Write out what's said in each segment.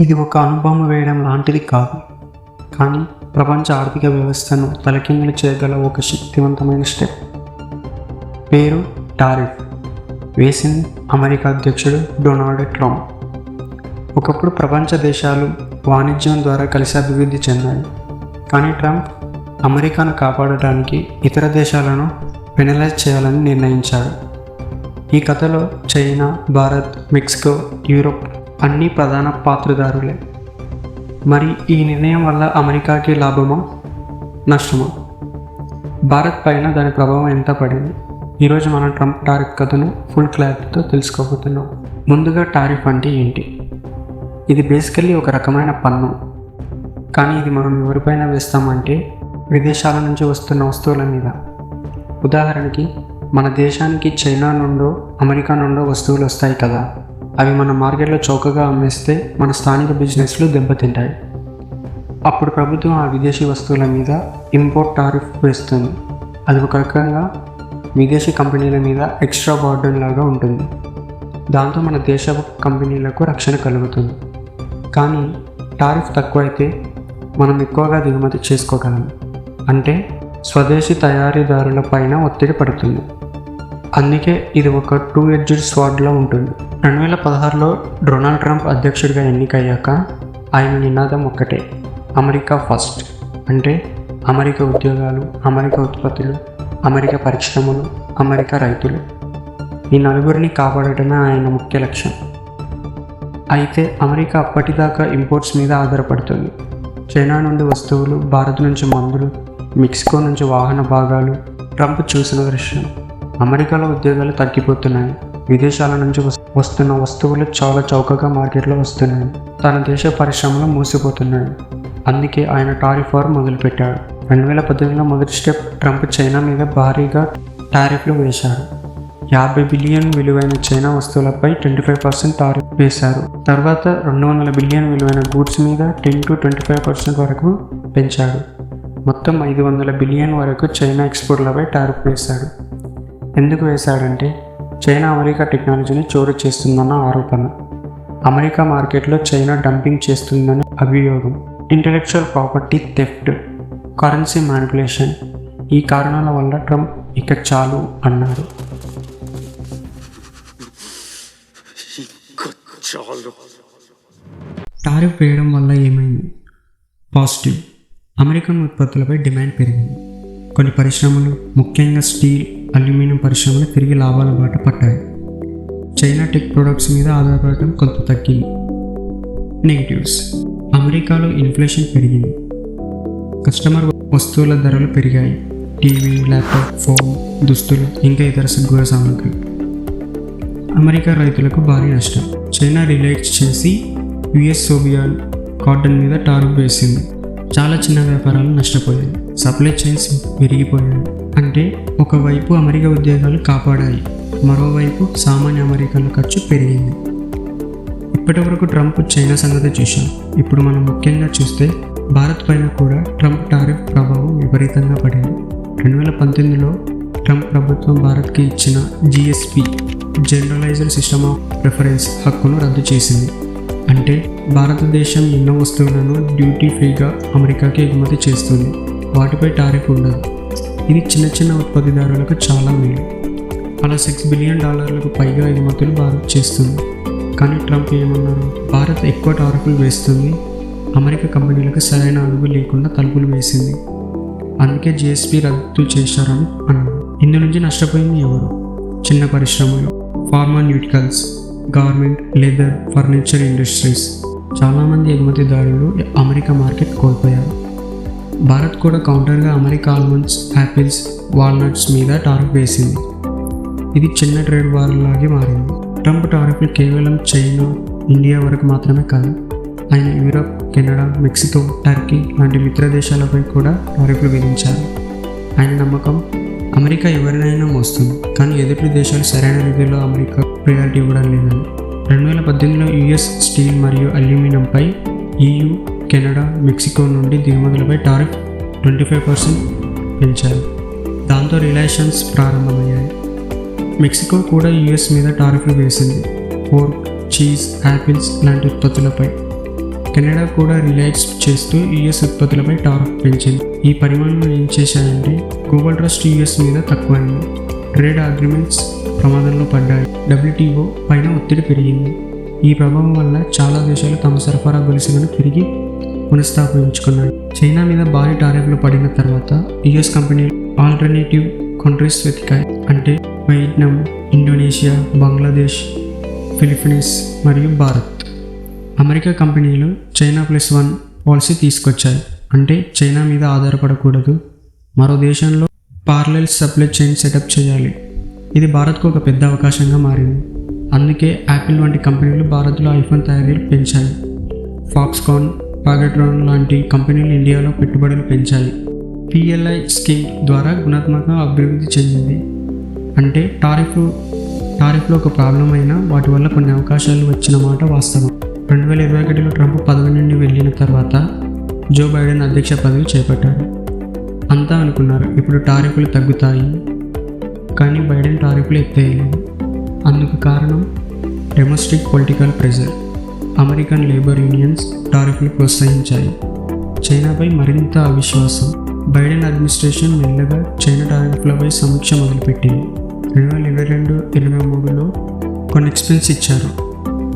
ఇది ఒక అనుభవం వేయడం లాంటిది కాదు, కానీ ప్రపంచ ఆర్థిక వ్యవస్థను తలకిందులు చేయగల ఒక శక్తివంతమైన స్టెప్. పేరు టారిఫ్. వేసింది అమెరికా అధ్యక్షుడు డొనాల్డ్ ట్రంప్. ఒకప్పుడు ప్రపంచ దేశాలు వాణిజ్యం ద్వారా కలిసి అభివృద్ధి చెందాయి, కానీ ట్రంప్ అమెరికాను కాపాడటానికి ఇతర దేశాలను పెనలైజ్ చేయాలని నిర్ణయించాడు. ఈ కథలో చైనా, భారత్, మెక్సికో, యూరోప్ అన్నీ ప్రధాన పాత్రధారులే. మరి ఈ నిర్ణయం వల్ల అమెరికాకి లాభమా, నష్టమా? భారత్ పైన దాని ప్రభావం ఎంత పడింది? ఈరోజు మనం ట్రంప్ టారిఫ్ కథను ఫుల్ క్లారిటీతో తెలుసుకోబోతున్నాం. ముందుగా టారిఫ్ అంటే ఏంటి? ఇది బేసికల్లీ ఒక రకమైన పన్ను, కానీ ఇది మనం ఎవరిపైన వేస్తామంటే విదేశాల నుంచి వస్తున్న వస్తువుల మీద. ఉదాహరణకి మన దేశానికి చైనా నుండో అమెరికా నుండో వస్తువులు వస్తాయి కదా, అవి మన మార్కెట్లో చౌకగా అమ్మేస్తే మన స్థానిక బిజినెస్లు దెబ్బతింటాయి. అప్పుడు ప్రభుత్వం ఆ విదేశీ వస్తువుల మీద ఇంపోర్ట్ టారిఫ్ వేస్తుంది. అది ఒక రకంగా విదేశీ కంపెనీల మీద ఎక్స్ట్రా బర్డెన్ లాగా ఉంటుంది. దాంతో మన దేశ కంపెనీలకు రక్షణ కలుగుతుంది. కానీ టారిఫ్ తక్కువైతే మనం ఎక్కువగా దిగుమతి చేసుకోగలం, అంటే స్వదేశీ తయారీదారుల పైన ఒత్తిడి పడుతుంది. అందుకే ఇది ఒక 2-edged స్వార్డ్లా ఉంటుంది. 2016లో డొనాల్డ్ ట్రంప్ అధ్యక్షుడిగా ఎన్నికయ్యాక ఆయన నినాదం ఒక్కటే, అమెరికా ఫస్ట్. అంటే అమెరికా ఉద్యోగాలు, అమెరికా ఉత్పత్తులు, అమెరికా పరిశ్రమలు, అమెరికా రైతులు, ఈ నలుగురిని కాపాడటమే ఆయన ముఖ్య లక్ష్యం. అయితే అమెరికా అప్పటిదాకా ఇంపోర్ట్స్ మీద ఆధారపడుతుంది. చైనా నుండి వస్తువులు, భారత్ నుంచి మందులు, మెక్సికో నుంచి వాహన భాగాలు. ట్రంప్ చూసిన దృశ్యం, అమెరికాలో ఉద్యోగాలు తగ్గిపోతున్నాయి, విదేశాల నుంచి వస్తున్న వస్తువులు చాలా చౌకగా మార్కెట్లో వస్తున్నాయి, తన దేశ పరిశ్రమలు మూసిపోతున్నాయి. అందుకే ఆయన టారిఫ్ వార్ మొదలుపెట్టాడు. 2018లో మొదటి స్టెప్, ట్రంప్ చైనా మీద భారీగా టారిఫ్లు వేశాడు. 50 బిలియన్ విలువైన చైనా వస్తువులపై 25% టారిఫ్ వేశారు. తర్వాత 200 బిలియన్ విలువైన గూడ్స్ మీద 10-25% వరకు పెంచాడు. మొత్తం 500 బిలియన్ వరకు చైనా ఎక్స్పోర్ట్లపై టారిఫ్ వేశాడు. ఎందుకు వేశాడంటే చైనా అమెరికా టెక్నాలజీని చోరీ చేస్తుందన్న ఆరోపణ, అమెరికా మార్కెట్లో చైనా డంపింగ్ చేస్తుందని అభియోగం, intellectual property theft, currency manipulation. ఈ కారణాల వల్ల ట్రంప్ ఇక చాలు అన్నాడు. టారిఫ్ వేయడం వల్ల ఏమైంది? పాజిటివ్, అమెరికన్ ఉత్పత్తులపై డిమాండ్ పెరిగింది. కొన్ని పరిశ్రమలు, ముఖ్యంగా స్టీల్, అల్యూమినియం పరిశ్రమలు తిరిగి లాభాల బాట పట్టాయి. చైనా టెక్ ప్రొడక్ట్స్ మీద ఆధారపడటం కొంత తగ్గింది. నెగిటివ్స్, అమెరికాలో ఇన్ఫ్లేషన్ పెరిగింది, కస్టమర్ వస్తువుల ధరలు పెరిగాయి, టీవీ, ల్యాప్టాప్, ఫోన్, దుస్తులు, ఇంకా ఇతర గృహ సామాగ్రి. అమెరికా రైతులకు భారీ నష్టం. చైనా రిలైట్ చేసి యుఎస్ సోయాబీన్, కాటన్ మీద టారిఫ్ వేసింది. చాలా చిన్న వ్యాపారాలు నష్టపోయాయి, సప్లై చైన్స్ పెరిగిపోయాయి. అంటే ఒకవైపు అమెరికా ఉద్యోగాలు కాపాడాయి, మరోవైపు సామాన్య అమెరికన్ల ఖర్చు పెరిగింది. ఇప్పటి వరకు ట్రంప్ చైనా సంగతి చూశాం. ఇప్పుడు మనం ముఖ్యంగా చూస్తే భారత్ పైన కూడా ట్రంప్ టారిఫ్ ప్రభావం విపరీతంగా పడింది. 2019లో ట్రంప్ ప్రభుత్వం భారత్కి ఇచ్చిన GSP, generalised system of preference హక్కును రద్దు చేసింది. అంటే భారతదేశం ఎన్నో వస్తువులను డ్యూటీ ఫ్రీగా అమెరికాకి ఎగుమతి చేస్తుంది, వాటిపై టారిఫ్ ఉండదు. ఇది చిన్న చిన్న ఉత్పత్తిదారులకు చాలా మేలు. అలా $6 బిలియన్ పైగా ఎగుమతులు భారత్ చేస్తుంది. కానీ ట్రంప్ ఏమన్నారు? భారత్ ఎక్కువ టారిఫ్లు వేస్తుంది, అమెరికా కంపెనీలకు సరైన అదుపు లేకుండా తలుపులు వేసింది, అందుకే GSP రద్దు చేశారని అన్నారు. ఇందు నుంచి నష్టపోయింది ఎవరు? చిన్న పరిశ్రమలు, ఫార్మాన్యూటికల్స్, గార్మెంట్, లెదర్, ఫర్నిచర్ ఇండస్ట్రీస్. చాలామంది ఎగుమతిదారులు అమెరికా మార్కెట్ కోల్పోయారు. భారత్ కూడా కౌంటర్గా అమెరికా ఆల్మండ్స్, యాపిల్స్, వాల్నట్స్ మీద టారిఫ్ వేసింది. ఇది చిన్న ట్రేడ్ వార్ లాగే మారింది. ట్రంప్ టారిఫ్లు కేవలం చైనా, ఇండియా వరకు మాత్రమే కాదు, ఆయన యూరప్, కెనడా, మెక్సికో, టర్కీ లాంటి మిత్ర దేశాలపై కూడా టారిఫ్లు విధించారు. ఆయన నమ్మకం, అమెరికా ఎవరినైనా మోస్తుంది, కానీ ఎదుటి దేశాలు సరైన రీతిలో అమెరికా ప్రయారిటీ ఇవ్వడం లేదని. 2018లో US స్టీల్ మరియు అల్యూమినియంపై EU, కెనడా, మెక్సికో నుండి దిగుమతులపై టారిఫ్ 25% పెంచారు. దాంతో రిలేషన్స్ ప్రారంభమయ్యాయి. మెక్సికో కూడా US మీద టారిఫ్లు వేసింది, పోర్క్, చీజ్, యాపిల్స్ లాంటి ఉత్పత్తులపై. కెనడా కూడా రిలాక్స్ చేస్తూ యుఎస్ ఉత్పత్తులపై టారిఫ్ పెంచింది. ఈ పరిమాణం ఏం చేశాయంటే గ్లోబల్ ట్రస్ట్ యుఎస్ మీద తక్కువైంది. ట్రేడ్ అగ్రిమెంట్స్ ప్రమాదంలో పడ్డాయి. WTO పైన ఒత్తిడి పెరిగింది. ఈ ప్రభావం వల్ల చాలా దేశాలు తమ సరఫరా గొలుసులను తిరిగి పునఃస్థాపించుకున్నాయి. చైనా మీద భారీ టారిఫ్లు పడిన తర్వాత యుఎస్ కంపెనీలు ఆల్టర్నేటివ్ కంట్రీస్ వెతికాయి. అంటే వియత్నాం, ఇండోనేషియా, బంగ్లాదేశ్, ఫిలిప్పీన్స్ మరియు భారత్. అమెరికా కంపెనీలు చైనా +1 పాలసీ తీసుకొచ్చాయి. అంటే చైనా మీద ఆధారపడకూడదు, మరో దేశంలో పారలెల్ సప్లై చైన్ సెటప్ చేయాలి. ఇది భారత్కు ఒక పెద్ద అవకాశంగా మారింది. అందుకే యాపిల్ వంటి కంపెనీలు భారత్లో ఐఫోన్ తయారీలు పెంచాయి. ఫాక్స్కాన్, పాగట్రాన్ లాంటి కంపెనీలు ఇండియాలో పెట్టుబడులు పెంచాయి. PLI స్కీమ్ ద్వారా గుణాత్మకంగా అభివృద్ధి చెందింది. అంటే టారిఫ్లో ఒక ప్రాబ్లం అయినా వాటి వల్ల కొన్ని అవకాశాలు వచ్చిన మాట వాస్తవం. 2021లో ట్రంప్ పదవి నుండి వెళ్ళిన తర్వాత జో బైడెన్ అధ్యక్ష పదవి చేపట్టారు. అంతా అనుకున్నారు ఇప్పుడు టారిఫ్లు తగ్గుతాయి, కానీ బైడెన్ టారిఫ్లు ఎత్తేయలేదు. అందుకు కారణం domestic political pressure. American labour unions టారిఫ్లు ప్రోత్సహించాయి. చైనాపై మరింత అవిశ్వాసం. బైడెన్ అడ్మినిస్ట్రేషన్ మెల్లగా చైనా టారిఫ్లపై సమీక్ష మొదలుపెట్టింది. 2022-23లో కొన్ని ఎక్స్పెన్స్ ఇచ్చారు.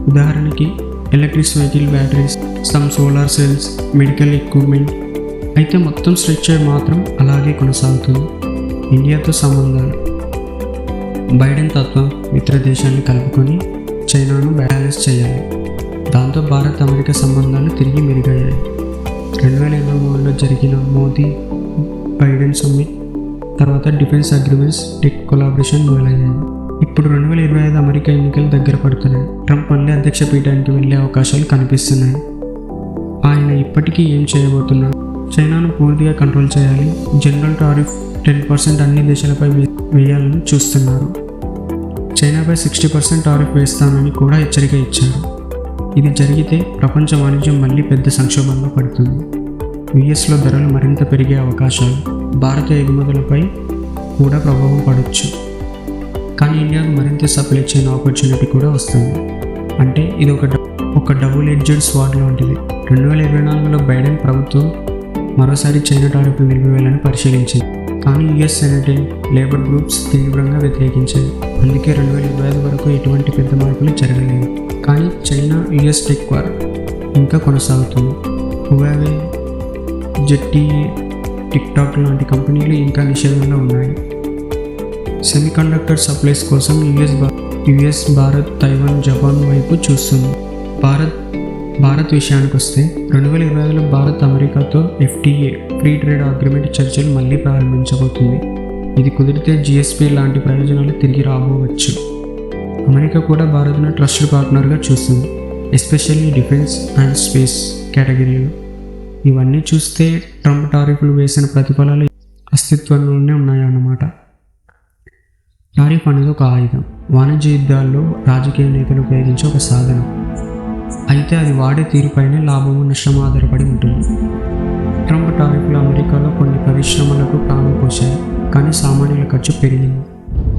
ఉదాహరణకి electric vehicle batteries, some solar cells, medical equipment. అయితే మొత్తం స్ట్రక్చర్ మాత్రం అలాగే కొనసాగుతుంది. ఇండియాతో సంబంధాలు. బైడెన్ తత్వం మిత్ర దేశాన్ని కలుపుకొని చైనాను బ్యాలెన్స్ చేయాలి. దాంతో భారత్ అమెరికా సంబంధాలు తిరిగి మెరుగయ్యాయి. 2023లో జరిగిన మోదీ బైడెన్ సమ్మిట్ తర్వాత డిఫెన్స్ అగ్రిమెంట్స్, టెక్ కొలాబరేషన్ మొదలయ్యాయి. ఇప్పుడు 2025 అమెరికా ఎన్నికలు దగ్గర పడుతున్నాయి. ట్రంప్ మళ్ళీ అధ్యక్ష పీఠానికి వెళ్ళే అవకాశాలు కనిపిస్తున్నాయి. ఆయన ఇప్పటికీ ఏం చేయబోతున్నారు? చైనాను పూర్తిగా కంట్రోల్ చేయాలి. జనరల్ టారిఫ్ 10% అన్ని దేశాలపై వేయాలని చూస్తున్నారు. చైనాపై 60% టారిఫ్ వేస్తానని కూడా హెచ్చరిక ఇచ్చారు. ఇది జరిగితే ప్రపంచ వాణిజ్యం మళ్ళీ పెద్ద సంక్షోభంలో పడుతుంది. యుఎస్లో ధరలు మరింత పెరిగే అవకాశాలు, భారత ఎగుమతులపై కూడా ప్రభావం పడవచ్చు. కానీ ఇండియాకు మరింత సప్లై చైన్ ఆపర్చునిటీ కూడా వస్తుంది. అంటే ఇది ఒక డబుల్ ఎడ్జెడ్ స్వార్డ్ లాంటిది. 2024లో బైడెన్ ప్రభుత్వం మరోసారి చైనా టారిఫ్లు నిలిపివేయాలని పరిశీలించింది. కానీ యుఎస్ సెనేట్, లేబర్ గ్రూప్స్ తీవ్రంగా వ్యతిరేకించాయి. అందుకే 2025 వరకు ఎటువంటి పెద్ద మార్పులు జరగలేదు. కానీ చైనా యుఎస్ టెక్ వార్ ఇంకా కొనసాగుతుంది. హువావే, ZTE, టిక్టాక్ లాంటి కంపెనీలు ఇంకా నిషేధంలో ఉన్నాయి. సెమీకండక్టర్ సప్లైస్ కోసం యుఎస్, భారత్, తైవాన్, జపాన్ వైపు చూస్తుంది. భారత్ విషయానికి వస్తే 2025లో భారత్ అమెరికాతో FTA ఫ్రీ ట్రేడ్ అగ్రిమెంట్ చర్చలు మళ్ళీ ప్రారంభించబోతుంది. ఇది కుదిరితే GSP లాంటి ప్రయోజనాలు తిరిగి రాబోవచ్చు. అమెరికా కూడా భారత్ను ట్రస్టెడ్ పార్ట్నర్గా చూస్తుంది, ఎస్పెషల్లీ డిఫెన్స్ అండ్ స్పేస్ కేటగిరీలో. ఇవన్నీ చూస్తే ట్రంప్ టారిఫ్లు వేసిన ప్రతిఫలాలు అస్తిత్వంలోనే ఉన్నాయన్నమాట. టారిఫ్ అనేది ఒక ఆయుధం, వాణిజ్య యుద్ధాల్లో రాజకీయ నేతలు ఉపయోగించే ఒక సాధనం. అయితే అది వాడే తీరుపైనే లాభము నష్టము ఆధారపడి ఉంటుంది. ట్రంప్ టారిఫ్లు అమెరికాలో కొన్ని పరిశ్రమలకు ప్రాణం పోశాయి, కానీ సామాన్యుల ఖర్చు పెరిగింది.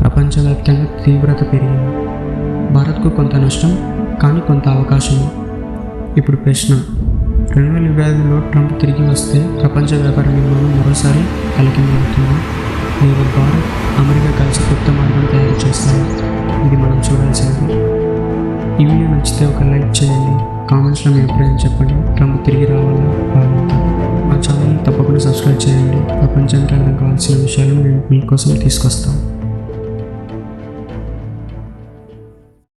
ప్రపంచవ్యాప్తంగా తీవ్రత పెరిగింది. భారత్కు కొంత నష్టం, కానీ కొంత అవకాశం. ఇప్పుడు ప్రశ్న, 2025లో ట్రంప్ తిరిగి వస్తే ప్రపంచ వ్యాపార నిర్మాణం మరోసారి కలికిమవుతుంది. లేదా భారత్, అమెరికా కలిసి కొత్త మార్గం తయారు చేస్తారు? ఇది మనం చూడాల్సింది. ఈ వీడియో నచ్చితే ఒక లైక్ చేయండి, కామెంట్స్లో మీ అభిప్రాయం చెప్పండి. ట్రంప్ తిరిగి రావాలా బాగుంటుంది. మా ఛానల్ని తప్పకుండా సబ్స్క్రైబ్ చేయండి. ప్రపంచానికి అర్థం కావాల్సిన విషయాలను మేము మీకోసం తీసుకొస్తాం.